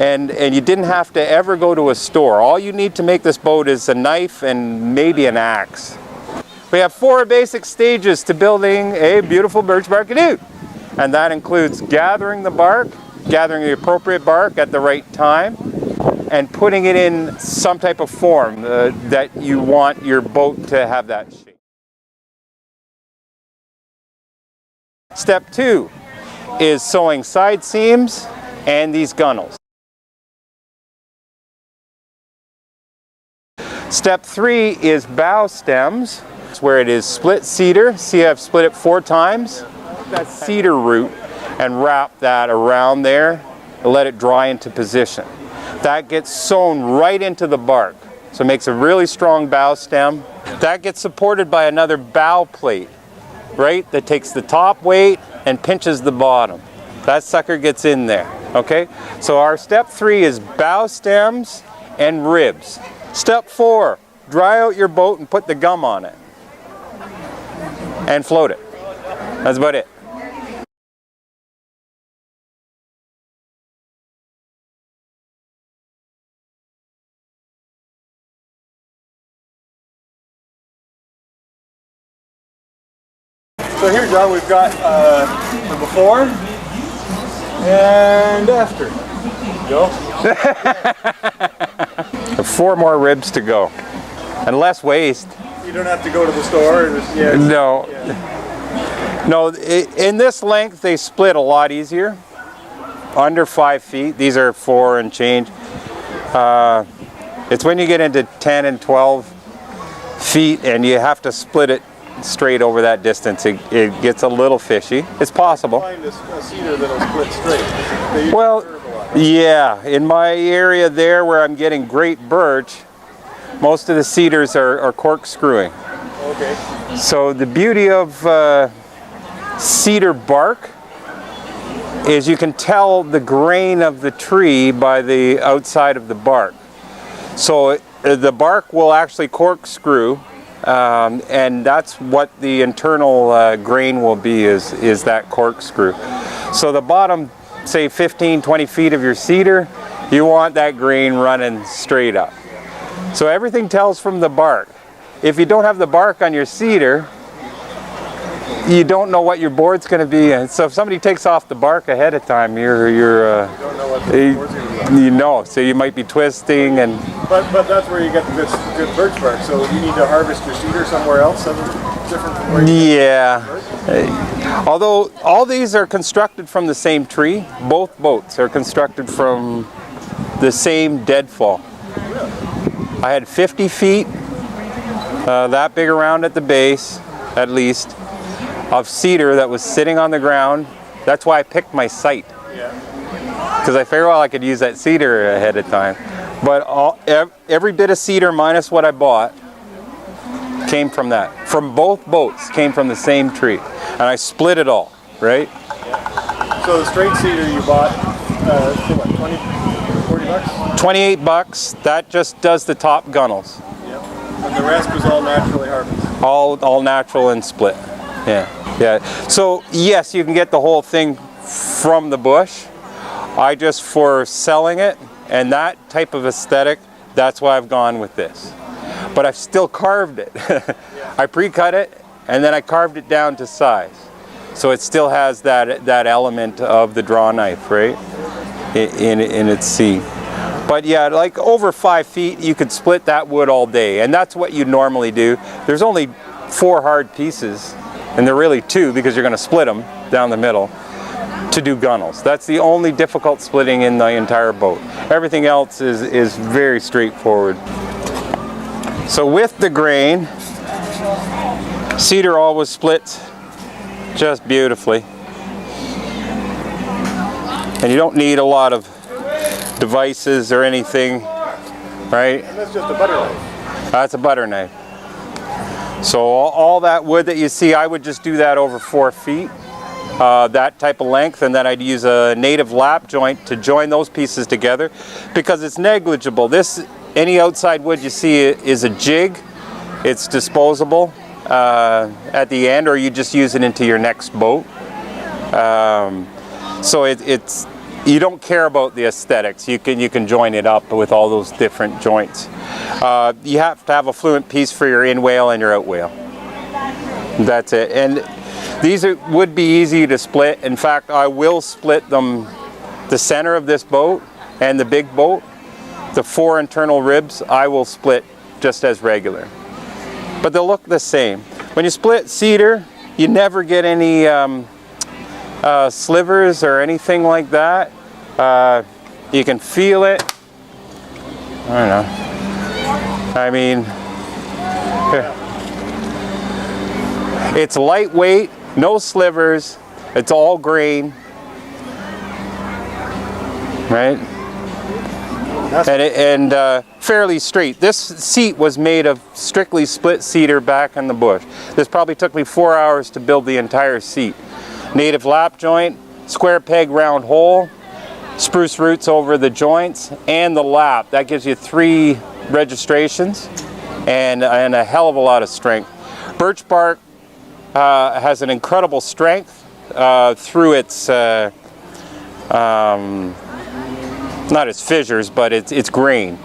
And you didn't have to ever go to a store. All you need to make this boat is a knife and maybe an axe. We have 4 basic stages to building a beautiful birch bark canoe. And that includes gathering the bark, gathering the appropriate bark at the right time, and putting it in some type of form that you want your boat to have that shape. Step 2 is sewing side seams and these gunnels. Step 3 is bow stems, where it is split cedar. See, I've split it 4 times. That cedar root and wrap that around there and let it dry into position. That gets sewn right into the bark, so it makes a really strong bow stem. That gets supported by another bow plate, right, that takes the top weight and pinches the bottom. That sucker gets in there, okay? So our step 3 is bow stems and ribs. Step 4, dry out your boat and put the gum on it. And float it. That's about it. So here, John, we've got the before and after. Go. 4 more ribs to go, and less waste. You don't have to go to the store. No. Yeah. No. In this length, they split a lot easier. Under 5 feet. These are 4 and change. It's when you get into 10 and 12 feet, and you have to split it straight over that distance. It gets a little fishy. It's possible. Find a cedar that'll split straight. Well, yeah, in my area there where I'm getting great birch, most of the cedars are corkscrewing. Okay. So the beauty of cedar bark is you can tell the grain of the tree by the outside of the bark. So the bark will actually corkscrew, and that's what the internal grain will be, is that corkscrew. So the bottom, say 15-20 feet of your cedar, you want that grain running straight up. So everything tells from the bark. If you don't have the bark on your cedar, you don't know what your board's going to be. And so if somebody takes off the bark ahead of time, you don't know what the board's going to be. You know, so you might be twisting and. But that's where you get the good birch bark. So you need to harvest your cedar somewhere else, different from where you yeah. Although all these are constructed from the same tree, both boats are constructed from the same deadfall. I had 50 feet, that big around at the base, at least, of cedar that was sitting on the ground. That's why I picked my site. Because I figured, well, I could use that cedar ahead of time. But every bit of cedar minus what I bought came from that. From both boats, came from the same tree. And I split it all, right? So the straight cedar you bought, for what, 20, 40 bucks? 28 bucks. That just does the top gunnels. Yep. And the rest was all naturally harvested? All natural and split. Yeah. So yes, you can get the whole thing from the bush. I just, for selling it and that type of aesthetic, that's why I've gone with this. But I've still carved it. I pre-cut it and then I carved it down to size. So it still has that element of the draw knife, right? In its seam. But yeah, like over 5 feet, you could split that wood all day. And that's what you normally do. There's only 4 hard pieces, and they're really 2 because you're going to split them down the middle to do gunnels. That's the only difficult splitting in the entire boat. Everything else is very straightforward. So with the grain, cedar always splits just beautifully. And you don't need a lot of devices or anything, right? And that's just a butter knife. That's a butter knife. So all that wood that you see, I would just do that over 4 feet, that type of length, and then I'd use a native lap joint to join those pieces together because it's negligible. Any outside wood you see is a jig. It's disposable at the end, or you just use it into your next boat. So it's you don't care about the aesthetics. You can join it up with all those different joints. You have to have a fluent piece for your in whale and your out whale. That's it. And these would be easy to split. In fact, I will split them, the center of this boat and the big boat, the 4 internal ribs, I will split just as regular. But they'll look the same. When you split cedar, you never get any slivers or anything like that. You can feel it. I don't know. I mean, it's lightweight, no slivers, it's all grain, right? And fairly straight. This seat was made of strictly split cedar back in the bush. This probably took me 4 hours to build the entire seat. Native lap joint, square peg round hole, spruce roots over the joints, and the lap. That gives you 3 registrations and a hell of a lot of strength. Birch bark has an incredible strength through its not its fissures, but its grain,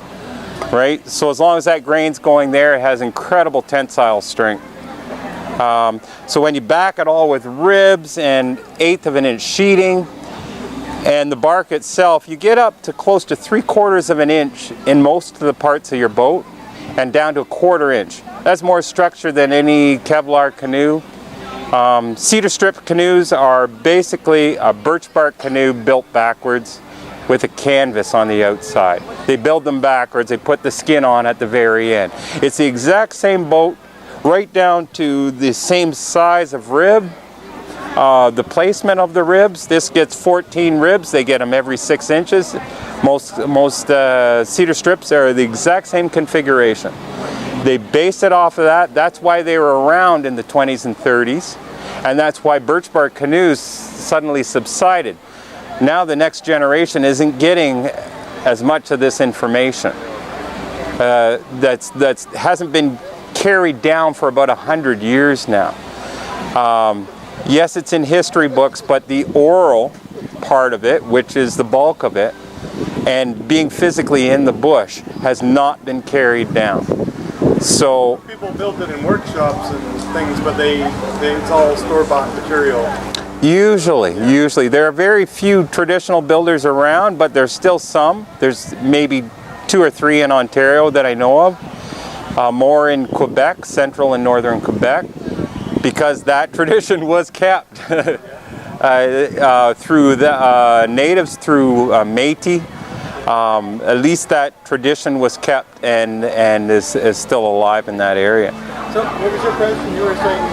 right? So as long as that grain's going there, it has incredible tensile strength. So when you back it all with ribs and 1/8 of an inch sheeting, and the bark itself, you get up to close to 3/4 of an inch in most of the parts of your boat, and down to 1/4 inch. That's more structure than any Kevlar canoe. Cedar strip canoes are basically a birch bark canoe built backwards with a canvas on the outside. They build them backwards, they put the skin on at the very end. It's the exact same boat, right down to the same size of rib. The placement of the ribs, this gets 14 ribs, they get them every 6 inches. Most cedar strips are the exact same configuration. They base it off of that. That's why they were around in the 20s and 30s, and that's why birch bark canoes suddenly subsided. Now the next generation isn't getting as much of this information. That hasn't been carried down for about 100 years now. Yes, it's in history books, but the oral part of it, which is the bulk of it, and being physically in the bush, has not been carried down. So people build it in workshops and things, but it's all store-bought material. Usually. There are very few traditional builders around, but there's still some. There's maybe 2 or 3 in Ontario that I know of. More in Quebec, central and northern Quebec, because that tradition was kept through the natives, through Métis. At least that tradition was kept and is still alive in that area. So, what was your question? You were saying?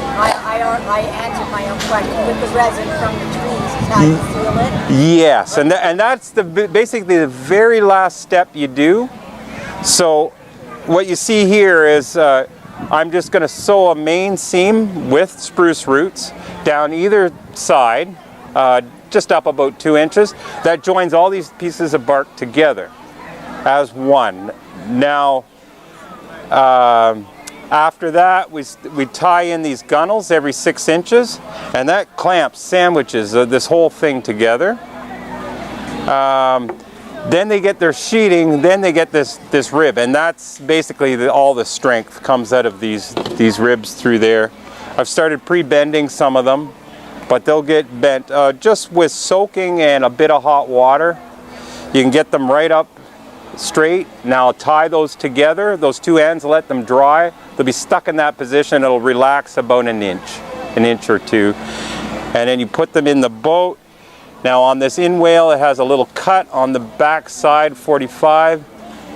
I answered my own question. With the resin from the trees, is how you seal it? Yes, and that's basically the very last step you do. So what you see here is I'm just going to sew a main seam with spruce roots down either side, just up about 2 inches. That joins all these pieces of bark together as one. Now, after that, we tie in these gunnels every 6 inches, and that clamps, sandwiches this whole thing together. Then they get their sheeting, then they get this rib, and that's basically all the strength comes out of these ribs through there. I've started pre-bending some of them, but they'll get bent just with soaking and a bit of hot water. You can get them right up straight. Now tie those together, those 2 ends, let them dry. They'll be stuck in that position. It'll relax about an inch or 2. And then you put them in the boat. Now on this in whale, it has a little cut on the back side, 45,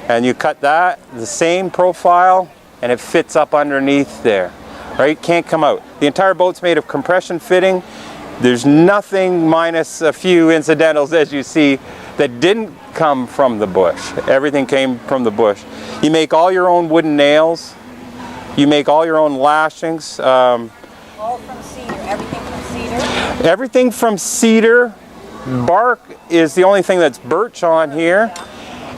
and you cut that, the same profile, and it fits up underneath there, right? Can't come out. The entire boat's made of compression fitting. There's nothing, minus a few incidentals, as you see, that didn't come from the bush. Everything came from the bush. You make all your own wooden nails. You make all your own lashings. All from cedar, everything from cedar? Everything from cedar. Bark is the only thing that's birch on here.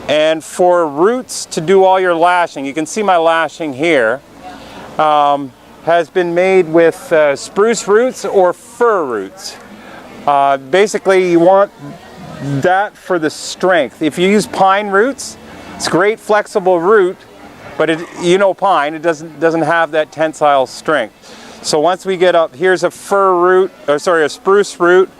And for roots to do all your lashing, you can see my lashing here, has been made with spruce roots or fir roots. Basically, you want that for the strength. If you use pine roots, it's a great flexible root, but pine, it doesn't have that tensile strength. So once we get up, here's a a spruce root.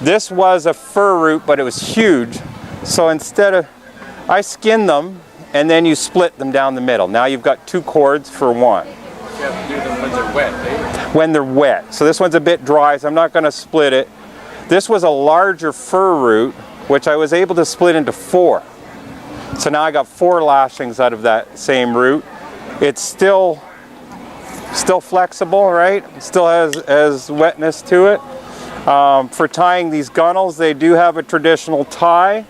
This was a fir root, but it was huge. So I skin them, and then you split them down the middle. Now you've got 2 cords for one. You have to do them when they're wet, eh? When they're wet. So this one's a bit dry, so I'm not going to split it. This was a larger fir root, which I was able to split into 4. So now I got 4 lashings out of that same root. It's still flexible, right? It still has wetness to it. For tying these gunnels, they do have a traditional tie.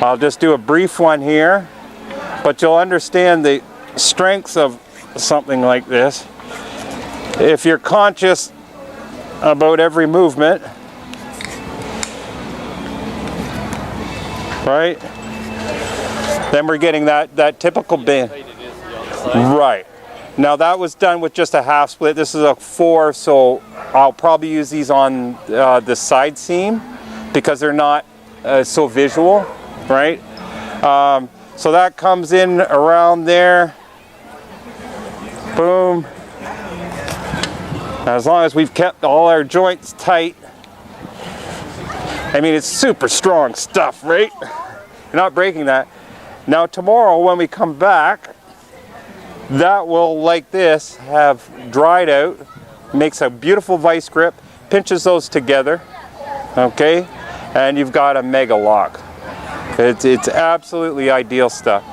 I'll just do a brief one here, but you'll understand the strengths of something like this if you're conscious about every movement, right? Then we're getting that typical bend. Right. Now that was done with just a half split. This is a 4, so I'll probably use these on the side seam because they're not so visual, right? So that comes in around there. Boom. As long as we've kept all our joints tight. I mean, it's super strong stuff, right? You're not breaking that. Now tomorrow when we come back, that will, like this, have dried out, makes a beautiful vice grip, pinches those together, okay? And you've got a mega lock. It's absolutely ideal stuff.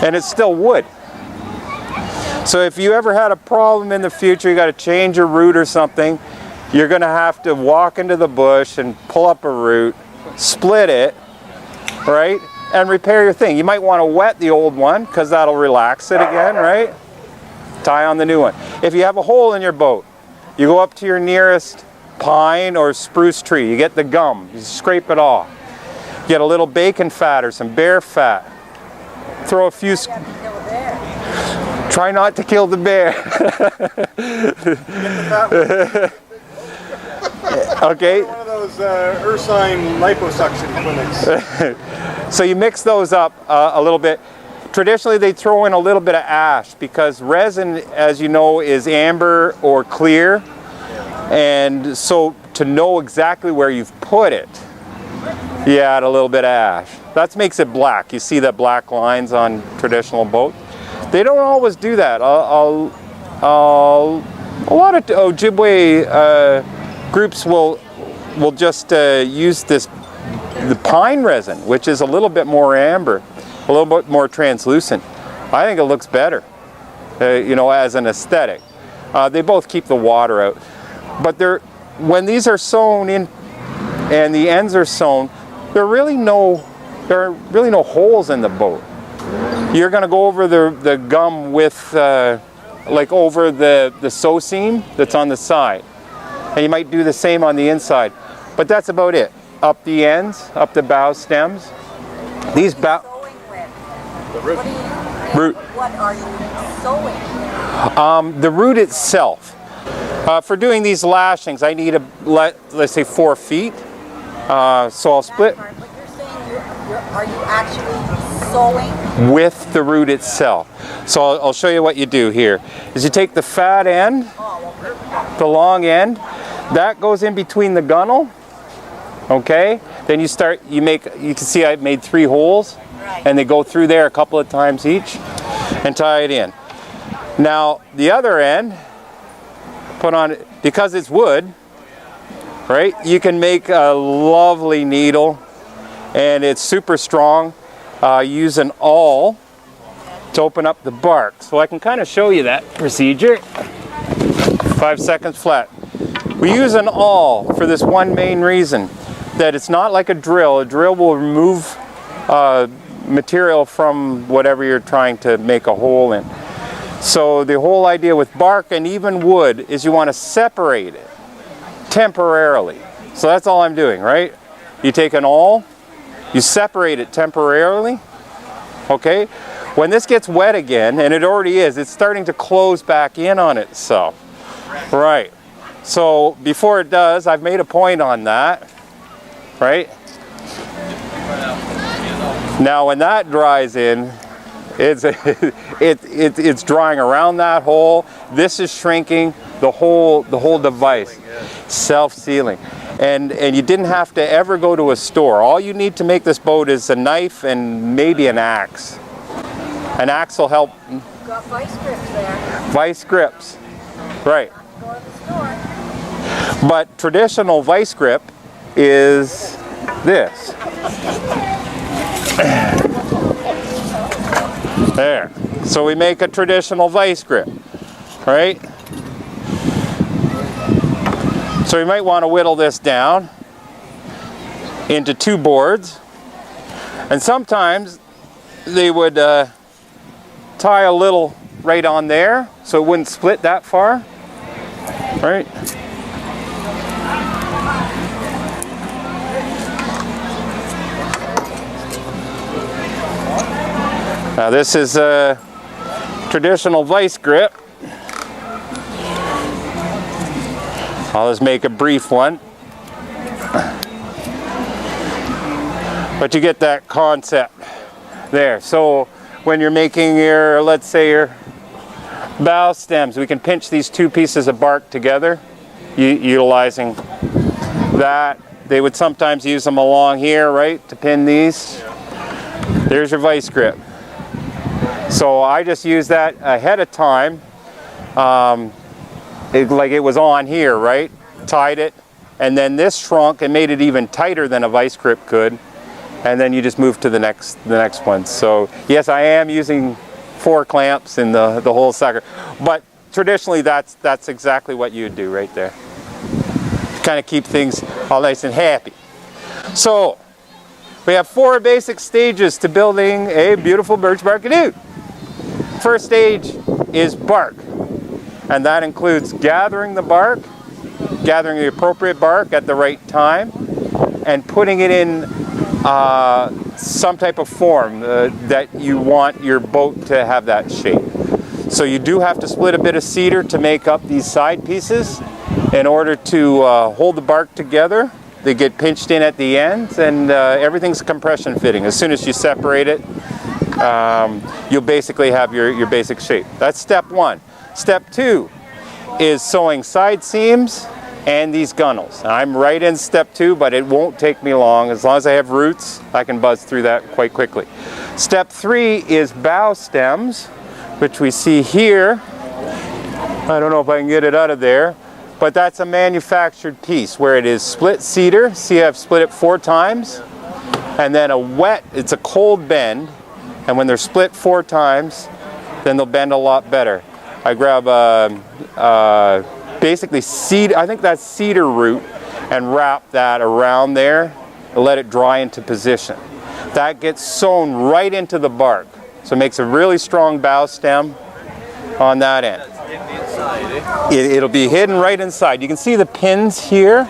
And it's still wood. So if you ever had a problem in the future, you got to change a root or something, you're going to have to walk into the bush and pull up a root, split it, right? And repair your thing. You might want to wet the old one because that'll relax it again, right? Tie on the new one. If you have a hole in your boat, you go up to your nearest pine or spruce tree. You get the gum. You scrape it off. Get a little bacon fat or some bear fat. Throw a few... Try not to kill the bear. Okay. One of those Ursine liposuction clinics. So you mix those up a little bit. Traditionally, they throw in a little bit of ash because resin, as you know, is amber or clear. And so to know exactly where you've put it, you add a little bit of ash. That makes it black. You see the black lines on traditional boats. They don't always do that. A lot of Ojibwe groups will just use the pine resin, which is a little bit more amber, a little bit more translucent. I think it looks better, as an aesthetic. They both keep the water out. But when these are sewn in and the ends are sewn, there are really no holes in the boat. You're going to go over the gum with, like over the sew seam that's on the side. And you might do the same on the inside. But that's about it. Up the ends, up the bow stems. These bow... The root. Root. What are you sewing? The root itself. For doing these lashings, I need let's say 4 feet. So I'll split... But you're saying are you actually sewing? With the root itself. So I'll show you what you do here. Is you take the fat end, the long end, that goes in between the gunnel, okay? Then you can see I made 3 holes, and they go through there a couple of times each, and tie it in. Now, the other end, put on, because it's wood, right? You can make a lovely needle, and it's super strong. Use an awl to open up the bark. So I can kind of show you that procedure. 5 seconds flat. We use an awl for this one main reason, that it's not like a drill. A drill will remove material from whatever you're trying to make a hole in. So the whole idea with bark and even wood is you want to separate it temporarily. So that's all I'm doing, right? You take an awl, you separate it temporarily, okay? When this gets wet again, and it already is, it's starting to close back in on itself. Right. So before it does, I've made a point on that, right? Now when that dries in, it's drying around that hole. This is shrinking the whole device, self-sealing. And you didn't have to ever go to a store. All you need to make this boat is a knife and maybe an axe. An axe will help. Got vice grips there. Vice grips, right. Go to the store. But traditional vice grip is this. There. So we make a traditional vice grip, right? So you might want to whittle this down into 2 boards. And sometimes they would tie a little right on there so it wouldn't split that far, right? Now this is a traditional vice grip. I'll just make a brief one. But you get that concept there. So when you're making your, let's say your bow stems, we can pinch these 2 pieces of bark together, utilizing that. They would sometimes use them along here, right, to pin these. There's your vice grip. So I just use that ahead of time, like it was on here, right? Tied it, and then this shrunk and made it even tighter than a vice grip could, and then you just move to the next one. So yes, I am using 4 clamps in the whole sucker, but traditionally that's exactly what you would do right there. Kind of keep things all nice and happy. So we have 4 basic stages to building a beautiful birch bark canoe. First stage is bark, and that includes gathering the bark, gathering the appropriate bark at the right time, and putting it in some type of form that you want your boat to have that shape. So you do have to split a bit of cedar to make up these side pieces in order to hold the bark together. They get pinched in at the ends, and everything's compression fitting. As soon as you separate it, you'll basically have your basic shape. That's step 1. Step 2 is sewing side seams and these gunnels. I'm right in step 2, but it won't take me long. As long as I have roots, I can buzz through that quite quickly. Step 3 is bow stems, which we see here. I don't know if I can get it out of there, but that's a manufactured piece where it is split cedar. See, I've split it 4 times, and then it's a cold bend, and when they're split 4 times, then they'll bend a lot better. I grab basically cedar, I think that's cedar root, and wrap that around there and let it dry into position. That gets sewn right into the bark, so it makes a really strong bow stem on that end. It'll be hidden right inside. You can see the pins here.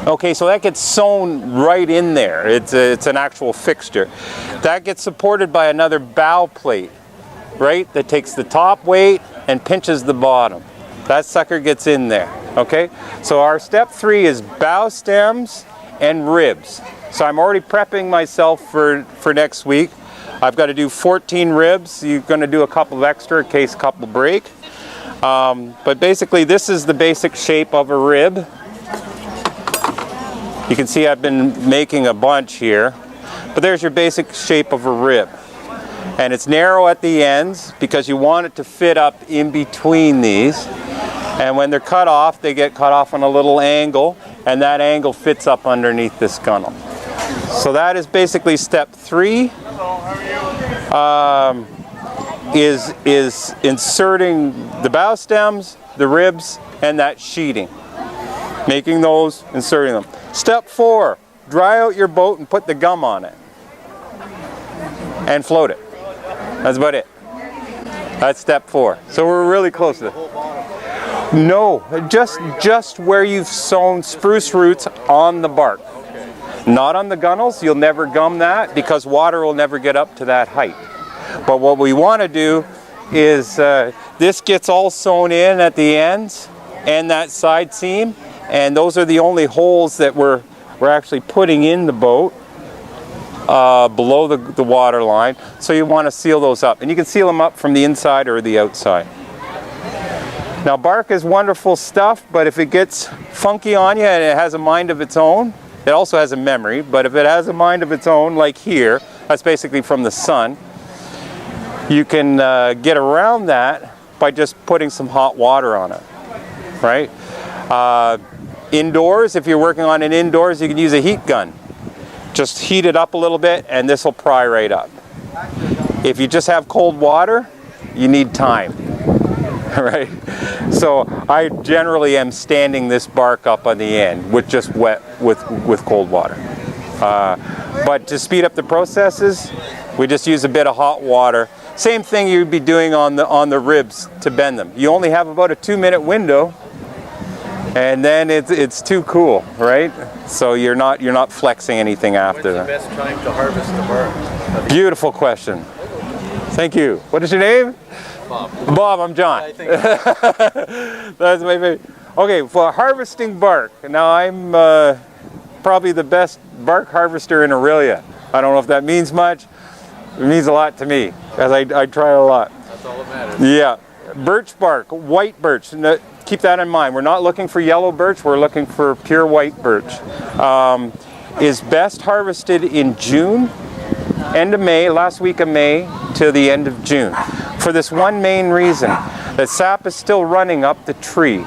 Okay, so that gets sewn right in there. It's an actual fixture. That gets supported by another bow plate, right? That takes the top weight and pinches the bottom. That sucker gets in there, okay? So our step 3 is bow stems and ribs. So I'm already prepping myself for next week. I've got to do 14 ribs. You're going to do a couple of extra in case a couple break. But basically this is the basic shape of a rib. You can see I've been making a bunch here, but there's your basic shape of a rib. And it's narrow at the ends because you want it to fit up in between these. And when they're cut off, they get cut off on a little angle, and that angle fits up underneath this gunnel. So that is basically step 3. Is inserting the bow stems, the ribs, and that sheeting. Making those, inserting them. Step 4, dry out your boat and put the gum on it. And float it. That's about it. That's step 4. So we're really close to it. No, just where you've sewn spruce roots on the bark. Not on the gunnels. You'll never gum that because water will never get up to that height. But what we want to do is this gets all sewn in at the ends, and that side seam, and those are the only holes that we're actually putting in the boat below the water line. So you want to seal those up, and you can seal them up from the inside or the outside. Now bark is wonderful stuff, but if it gets funky on you and it has a mind of its own, it also has a memory, but if it has a mind of its own, like here, that's basically from the sun, you can get around that by just putting some hot water on it, right? Indoors, if you're working on it indoors, you can use a heat gun. Just heat it up a little bit and this will pry right up. If you just have cold water, you need time, right? So I generally am standing this bark up on the end with just wet with cold water. But to speed up the processes, we just use a bit of hot water. Same thing you'd be doing on the ribs to bend them. You only have about a 2-minute window, and then it's too cool, right? So you're not flexing anything after that. When's the best time to harvest the bark? Beautiful question. Thank you. What is your name? Bob. Bob, I'm John. That's my favorite. Okay, for harvesting bark. Now I'm probably the best bark harvester in Orillia. I don't know if that means much. It means a lot to me, because I try a lot. That's all that matters. Yeah. Birch bark, white birch. Keep that in mind. We're not looking for yellow birch, we're looking for pure white birch. Is best harvested in June, end of May, last week of May to the end of June. For this one main reason, the sap is still running up the tree.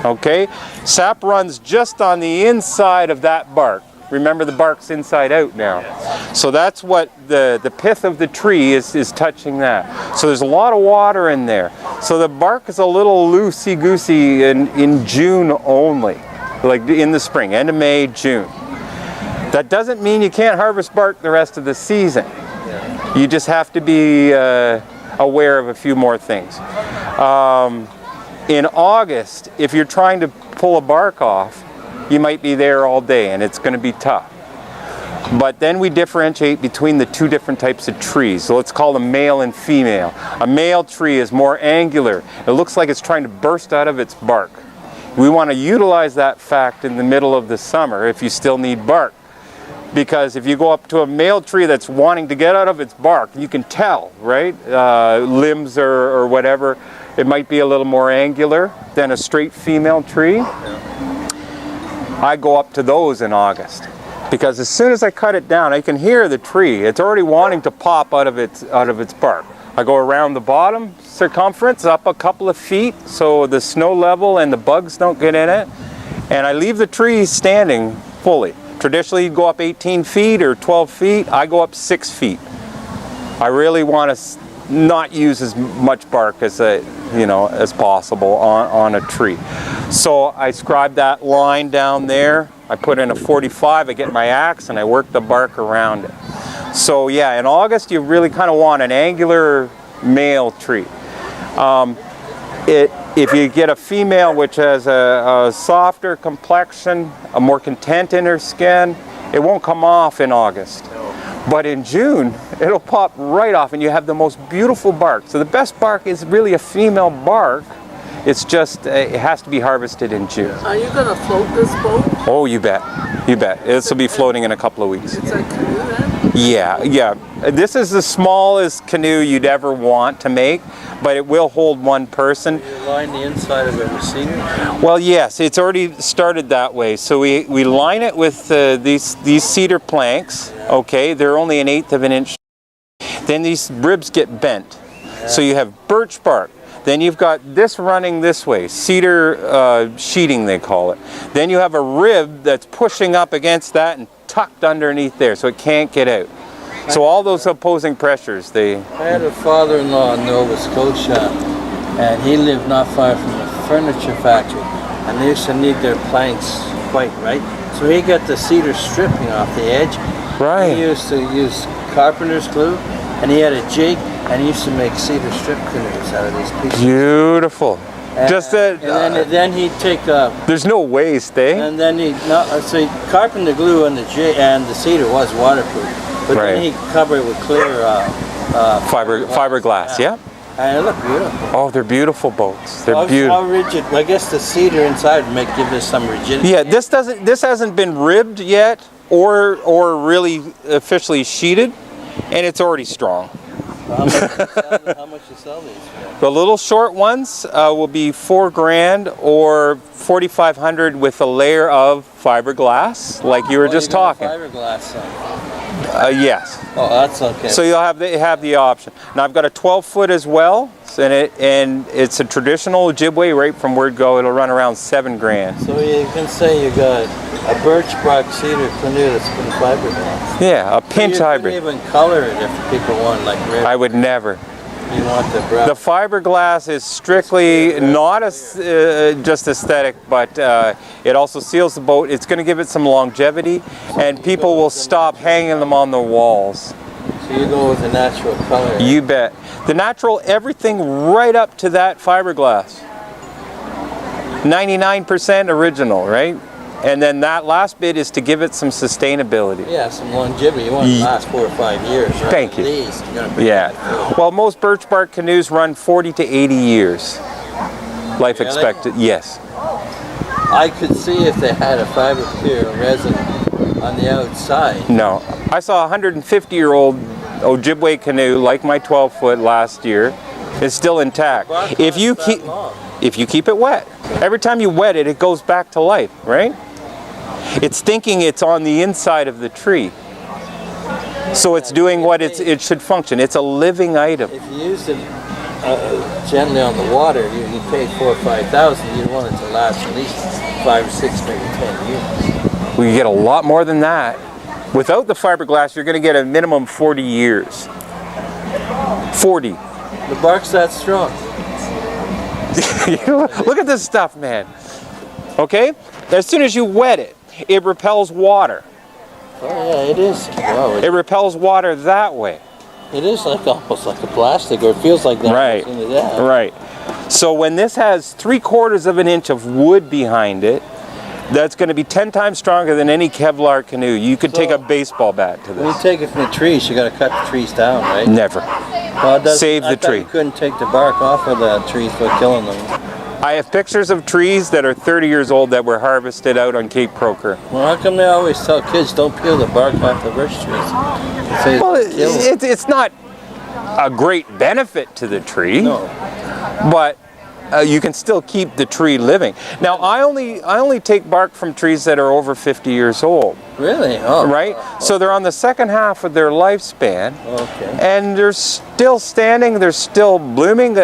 Okay? Sap runs just on the inside of that bark. Remember, the bark's inside out now. So that's what the pith of the tree is touching that. So there's a lot of water in there. So the bark is a little loosey-goosey in June only, like in the spring, end of May, June. That doesn't mean you can't harvest bark the rest of the season. You just have to be aware of a few more things. In August, if you're trying to pull a bark off, you might be there all day and it's going to be tough. But then we differentiate between the two different types of trees. So let's call them male and female. A male tree is more angular. It looks like it's trying to burst out of its bark. We want to utilize that fact in the middle of the summer if you still need bark. Because if you go up to a male tree that's wanting to get out of its bark, you can tell, right? Limbs or whatever, it might be a little more angular than a straight female tree. I go up to those in August, because as soon as I cut it down, I can hear the tree. It's already wanting to pop out of its bark. I go around the bottom circumference up a couple of feet so the snow level and the bugs don't get in it, and I leave the tree standing fully. Traditionally, you'd go up 18 feet or 12 feet. I go up 6 feet. I really want to not use as much bark as as possible on a tree. So I scribe that line down there. I put in a 45. I get my axe and I work the bark around it. So yeah, in August you really kind of want an angular male tree. If you get a female which has a softer complexion, a more content in her skin, it won't come off in August. But in June, it'll pop right off and you have the most beautiful bark. So the best bark is really a female bark. It's just, it has to be harvested in June. Are you going to float this boat? Oh, you bet. You bet. This will be floating in a couple of weeks. It's a canoe then? Yeah. This is the smallest canoe you'd ever want to make, but it will hold one person. You line the inside of it with cedar? Well, yes, it's already started that way. So we line it with these cedar planks. Okay, they're only 1/8 of an inch. Then these ribs get bent. So you have birch bark. Then you've got this running this way, cedar sheeting they call it. Then you have a rib that's pushing up against that and tucked underneath there so it can't get out. So all those opposing pressures, I had a father-in-law in Nova Scotia, and he lived not far from a furniture factory, and they used to need their planks white, right? So he got the cedar stripping off the edge. Right. He used to use carpenter's glue, and he had a jig, and he used to make cedar strip canoes out of these pieces. Beautiful. And, Just that. And then he'd take there's no waste, eh? and then so carpenter glue and the jig and the cedar was waterproof, but Right. then he covered it with clear Fiberglass, yeah. And they look beautiful. Oh, they're beautiful boats. They're How beautiful. rigid? I guess the cedar inside might give this some rigidity. Yeah, this hasn't been ribbed yet or really officially sheeted, and it's already strong. How much you sell these for? The little short ones will be $4 grand or $4,500 with a layer of fiberglass, like you were just talking. Fiberglass on. Yes. Oh, that's okay. So you'll have the option. Now I've got a 12-foot as well, and it's a traditional Ojibwe right from word go. It'll run around $7 grand. So you can say you got a birch bark cedar canoe that's been fiberglass. Yeah, a pinch hybrid. You can even color it if people want, like red. I would never. You want the brown. The fiberglass is strictly not just aesthetic, but it also seals the boat. It's going to give it some longevity, and people will stop hanging them on the walls. So you go with the natural color. You bet. The natural, everything right up to that fiberglass. 99% original, right? And then that last bit is to give it some sustainability. Yeah, some longevity. You want it to last 4 or 5 years, right? Thank you. At least. You're gonna Yeah. Well, most birch bark canoes run 40 to 80 years. Life Really? expected, yes. I could see if they had a fiber clear resin on the outside. No. I saw a 150-year-old Ojibwe canoe, like my 12-foot last year, is still intact. Bark If you lasts that keep long. if you keep it wet. Every time you wet it, it goes back to life, right? It's thinking it's on the inside of the tree. So it's doing what it should function. It's a living item. If you use it gently on the water, you pay 4,000 or 5,000. You want it to last at least 5 or 6, maybe 10 years. We get a lot more than that. Without the fiberglass, you're going to get a minimum 40 years. 40. The bark's that strong. Look at this stuff, man. Okay? As soon as you wet it, it repels water. Oh yeah, it is. Wow, It repels water that way. it is like almost like a plastic, or it feels like that. Right. Into that. Right. So when this has 3/4 of an inch of wood behind it, that's going to be 10 times stronger than any Kevlar canoe. You could take a baseball bat to When you this. take it from the trees, you got to cut the trees down, right? Never. Well, Save the I thought tree. You couldn't take the bark off of the trees without killing them. I have pictures of trees that are 30 years old that were harvested out on Cape Croker. Well, how come they always tell kids don't peel the bark off the birch trees? They say Well, kill them. it's not a great benefit to the tree, No. but you can still keep the tree living. Now, I only take bark from trees that are over 50 years old, Really? Oh. right? So they're on the second half of their lifespan, Okay. and they're still standing, they're still blooming.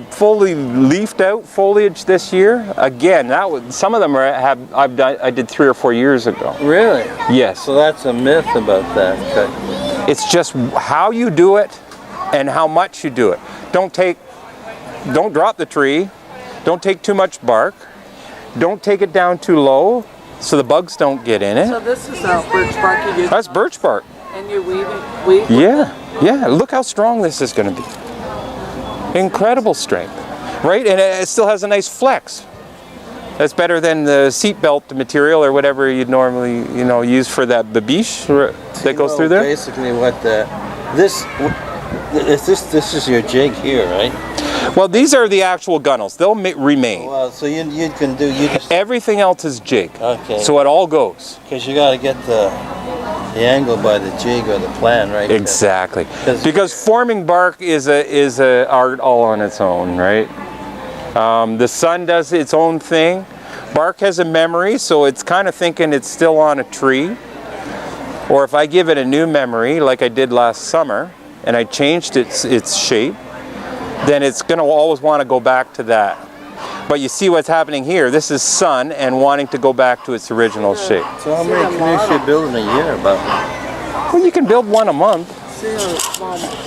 Fully leafed out foliage this year. Again, some of them I did 3 or 4 years ago. Really? Yes. So that's a myth about that. It's just how you do it and how much you do it. Don't drop the tree. Don't take too much bark. Don't take it down too low so the bugs don't get in So it. this is birch bark you use, That's birch bark. and you weave. Yeah, yeah. Look how strong this is going to be. Incredible strength, right? And it still has a nice flex. That's better than the seatbelt material or whatever you'd normally, use for that babiche that goes through there. Basically, what this is your jig here, right? Well, these are the actual gunnels. They'll remain. Well, so you can do Everything else is jig. Okay. So it all goes. because you got to get the angle by the jig or the plan, right? Exactly. 'Cause- Because forming bark is a art all on its own, right? The sun does its own thing. Bark has a memory, so it's kind of thinking it's still on a tree. Or if I give it a new memory, like I did last summer, and I changed its shape, then it's going to always want to go back to that. But you see what's happening here. This is sun and wanting to go back to its original shape. So how many canoes you build in a year about? Well, you can build one a month. See a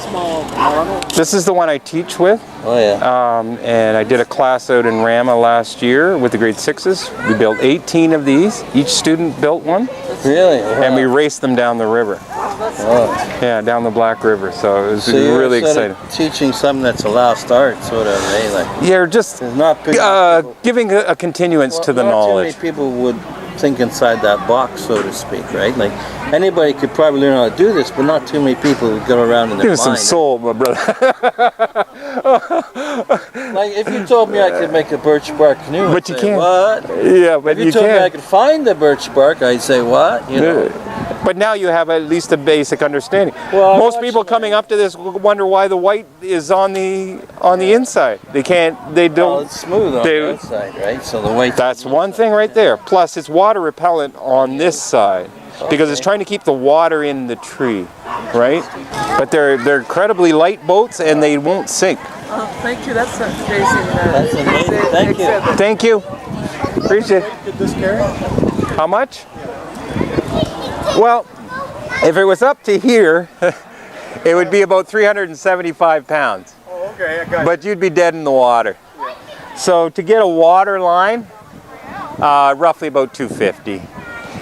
small model. This is the one I teach with. Oh yeah. And I did a class out in Rama last year with the grade 6s. We built 18 of these. Each student built one, Really? and we raced them down the river. Oh. Yeah, down the Black River. So it was So you're really sort exciting. of teaching something that's a lost art, sort of, eh? Like You're just there's not big. giving a continuance to the not knowledge. Too many people would think inside that box, so to speak, right? Like anybody could probably learn how to do this, but not too many people would go around in their Give mind. some soul, my brother. Like if you told me I could make a birch bark canoe, But I'd you say, can't. what? Yeah, but If you you told me I can. could find the birch bark, I'd say what? You know. But now you have at least a basic understanding. Well, I Most watched people it. coming up to this wonder why the white is on the inside. They can't. They Well, don't. it's smooth on they- the outside, right? So the white. That's one thing right there. Plus, it's water repellent on this side because it's trying to keep the water in the tree, right? But they're incredibly light boats and they won't sink. Oh, thank you. That's amazing. That's amazing. Thank you. Thank you. Appreciate it. Did this carry? How much? Well, if it was up to here, it would be about 375 pounds. Oh, okay, I got But you'd be dead in the water. So to get a water line, roughly about 250.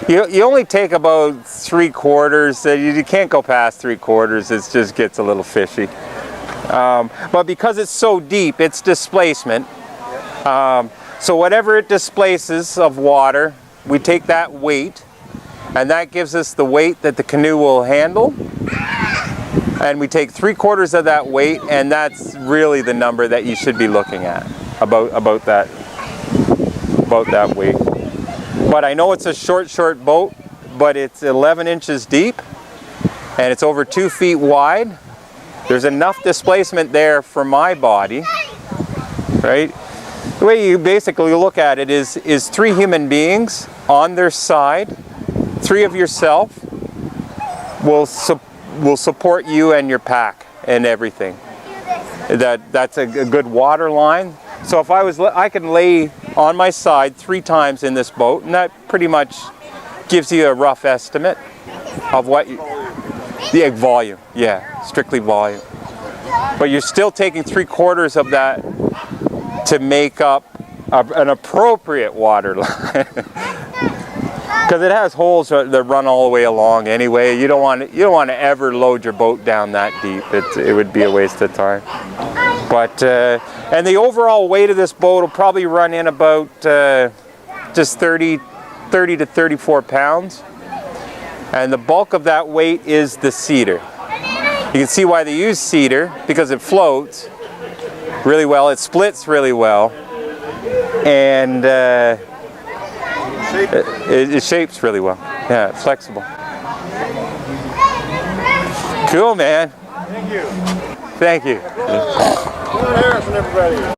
You only take about 3/4. You can't go past 3/4. It just gets a little fishy. But because it's so deep, it's displacement. So whatever it displaces of water, we take that weight, and that gives us the weight that the canoe will handle. And we take 3/4 of that weight, and that's really the number that you should be looking at about that weight. But I know it's a short boat, but it's 11 inches deep, and it's over 2 feet wide. There's enough displacement there for my body, right? The way you basically look at it is 3 human beings on their side, 3 of yourself will support you and your pack and everything. That's a good water line. So if I can lay on my side 3 times in this boat, and that pretty much gives you a rough estimate of what the volume. Yeah, strictly volume. But you're still taking 3/4 of that to make up an appropriate water line. Because it has holes that run all the way along anyway. You don't want to ever load your boat down that deep. It would be a waste of time. But and the overall weight of this boat will probably run in about just 30 to 34 pounds. And the bulk of that weight is the cedar. You can see why they use cedar, because it floats really well. It splits really well. And it shapes really well. Yeah, it's flexible. Cool, man. Thank you. Thank you. Good Harrison, everybody.